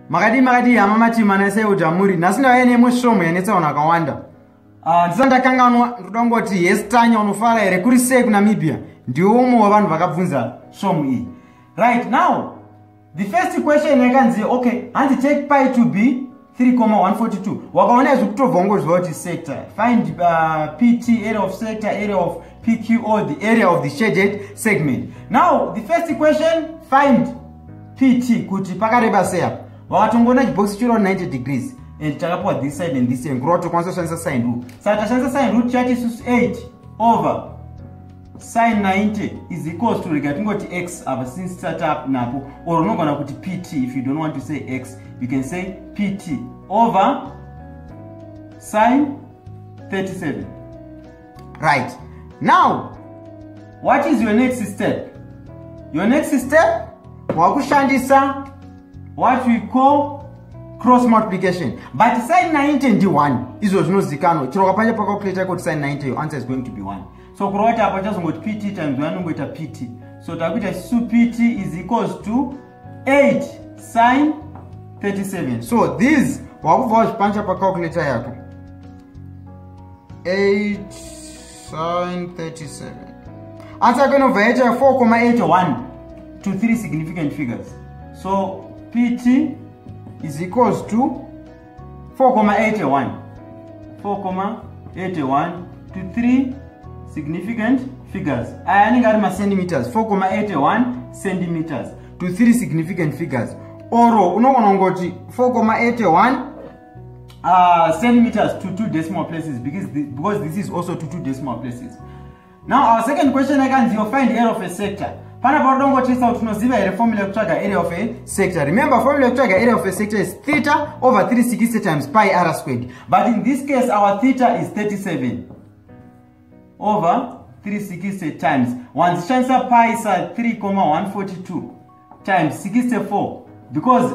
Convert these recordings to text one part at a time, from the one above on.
Makadi hamamati manase ujamuri. Nasina ene mushomo yanetsa unakawanda. Ndisanda kanganwa ndongoti yestanya unofara here kuri sei kuNamibia. Ndiwo umwe wavanhu vakabvunza shomu iyi. Right now, the first question yakanzi okay, hanzi take pi to be 3,142. Wakaona zvekutobvongozva kuti sector. Find PT, area of sector, area of PQO, the area of the shaded segment. Now, the first question, find PT kuti pakareba sei apa. Wakatongona chibox chiro 90 degrees and chakapuwa this side and this side. Nguroti kwanza kushandisa sine rule. Saka tashandisa sine rule chati isusu 8 over sine 90 is equals to tingoti x apa since start up napo, or unogona kuti PT. If you don't want to say x, you can say PT over sine 37. Right. Now, what is your next step? Your next step, wakushandisa what we call cross multiplication. But sine 90 ndi 1. Izo zvinozikano. Chiro kapanya pa calculator kuti sine 90 your answer is going to be 1. So kurota apa chazongoti PT times 1 ungoita PT. So takuita su PT is equals to 8 sine 37. So this wakubva zvipancha pa calculator yako. 8 sine 37. Answer yako inobva yaita 4,81 to 3 significant figures. So PT is equals to 4,81. 4,81 to 3 significant figures. I need centimeters. 4,81 centimeters to 3 significant figures. Oro, unongoti 4,81 centimeters to 2 decimal places because this is also to 2 decimal places. Now our second question again is you find area of a sector. Pana parodongo chisa tunoziva area formula kutraga area of a sector. Remember formula kutraga area of a sector is theta over 360 times pi r squared. But in this case our theta is 37 over 360 times. Once chancer pi is 3,142 times 64 because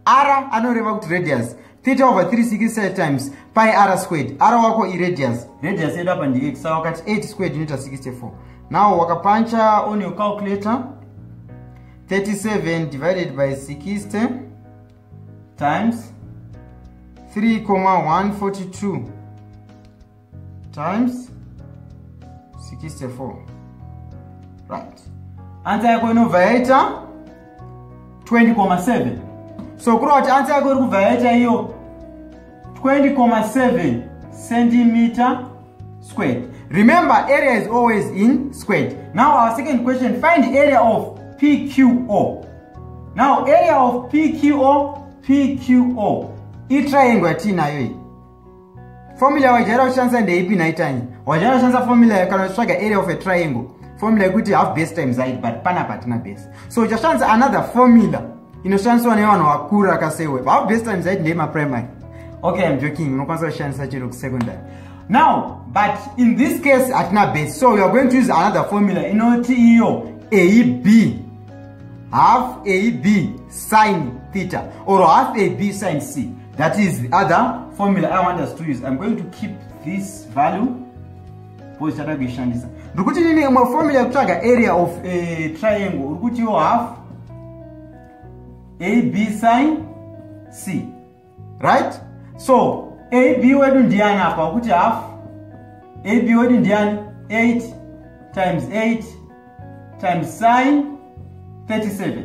r anoreva kuti radius. Theta over 360 times pi r squared. R wako I radius. Radius yedu hapa ndi 8. So wakati 8 squared unita 64. Now wakapancha on your calculator 37 divided by 60 times 3,142 times 64. Right. Answer yako inobva yaita 20,7. So kuroti answer yako irikubva yaita iyo 20,7 centimeter squared. Remember, area is always in squared. Now our second question, find the area of PQO. Now area of PQO, I triangle atinayo. Formula wajara uchanza ndeipi naitani. Wajara uchanza formula yakana uchaga area of a triangle. Formula ikuti half base times height, but pana patina base. So uchanza another formula. Inoshanza wanewano wakura kasewe. Half base times height ndema primary. Okay, I'm joking. Unokwanza uchanza chiro secondary. Now, but in this case atina base, so we are going to use another formula. Inotiyo AB, half AB sine theta, or half AB sine C. That is the other formula I want us to use. I'm going to keep this value. Rukuti nini my formula kutraga area of a triangle. Rukuti yo half AB sine C, right? So AB wedu ndiani hapa ukuti half. AB wedu ndiani 8 times 8 times sine 37.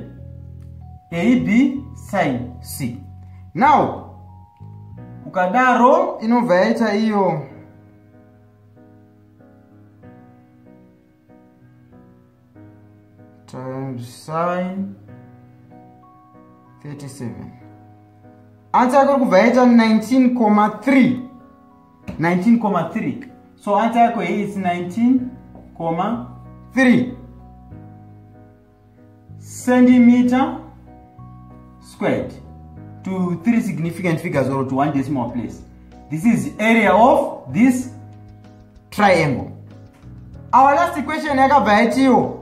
AB sine C. Now ukadaro inobva yaita iyo times sine 37. Answer yako kubva yaita 19,3. 19,3. So answer yako is 19,3 centimeter squared to 3 significant figures or to 1 decimal place. This is the area of this triangle. Our last question yakabva yaitiyo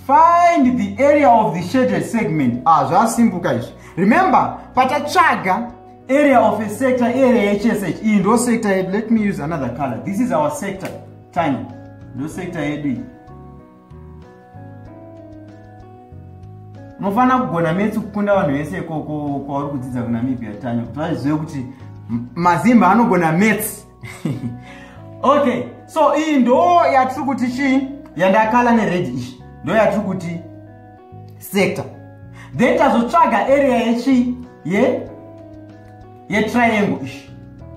find the area of the shaded segment. Simple guys. Remember, patachaga area of a sector, area HSH. In those sector, let me use another color. This is our sector, tiny. Those sector AD. unofana kugona maths kukunda vanhu vese kwauri kudzidza kuNamibia Tanya kuti vazive kuti mazimba anogona maths. Okay, so iyi ndo yatiri kuti chii yandakala nered ishi ndo yatiri kuti sector. Then tazotsvaga area yechi triangle ishi.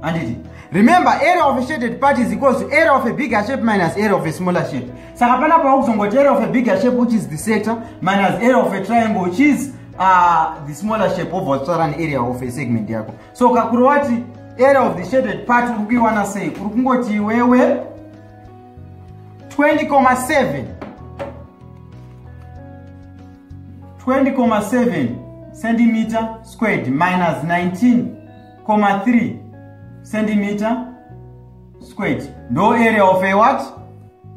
Anditi remember, area of a shaded part is equals to area of a bigger shape minus area of a smaller shape. Saka panapa wakuzongoti area of a bigger shape, which is the sector, minus area of a triangle, which is the smaller shape of an area of a segment yako. So kakuru wati area of the shaded part ukiwana say kurukungoti wewe 20.7 centimeter squared minus 19.3 centimeter squared. No area of a what?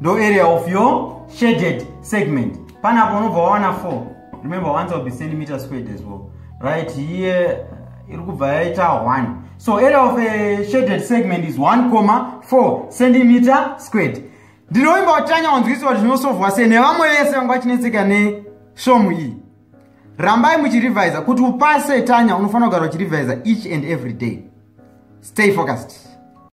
No area of your shaded segment. Panapo over 1 or 4. Remember, 1 will be centimeter squared as well. Right here, it will be 1. So area of a shaded segment is 1.4 centimeter squared. Ndinoimba watanya wanzwisi wazvinosolve wase nevamwe vese vanga vachinetseka neshomu iyi. Rambai muchirevisa kuti upase Tanya unofanira kugara uchirevisa each and every day. Stay focused.